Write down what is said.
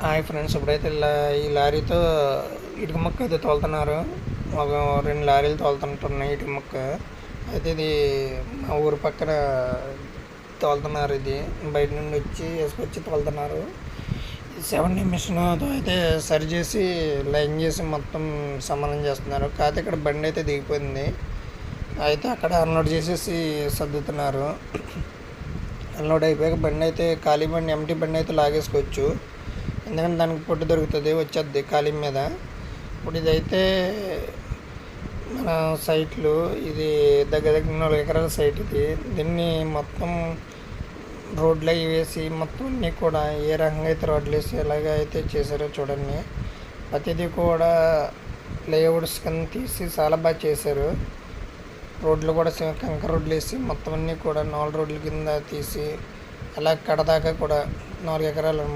Hi friends, ఇప్పుడైతే ఈ లారీతో ఇటుక ముక్క అయితే తోలుతున్నారు. ఒక 2 లారీలు తోలుతుంటున్నాయి ఇటుక ముక్క. అయితే ఇది మా ఊరు పక్కన తోలుతున్నారు. ఇది బయట నుండి వచ్చి వేసుకొచ్చి తోలుతున్నారు. 70 మిషన్తో అయితే సరి చేసి లైన్ చేసి మొత్తం సమానం చేస్తున్నారు. కాకపోతే ఇక్కడ బండి అయితే దిగిపోయింది. అయితే అక్కడ అన్లోడ్ చేసేసి సర్దుతున్నారు. అన్లోడ్ అయిపోయాక బండి అయితే ఖాళీ బండి, ఎంటీ బండి అయితే లాగేసుకోవచ్చు. ఎందుకంటే దానికి పొట్టు దొరుకుతుంది, వచ్చేద్ది ఖాళీ మీద. ఇప్పుడు ఇదైతే మన సైట్లు, ఇది దగ్గర 4 ఎకరాల సైట్. దీన్ని మొత్తం రోడ్లు అవి వేసి మొత్తం అన్నీ కూడా ఏ రకంగా అయితే రోడ్లు వేసి ఎలాగ అయితే చేశారో చూడండి. ప్రతిదీ కూడా లేఅవుట్స్ కింద తీసి చాలా బాగా చేశారు. రోడ్లు కూడా కంకర రోడ్లు వేసి మొత్తం అన్నీ కూడా 4 రోడ్ల కింద తీసి అలా కడదాకా కూడా 4 ఎకరాలు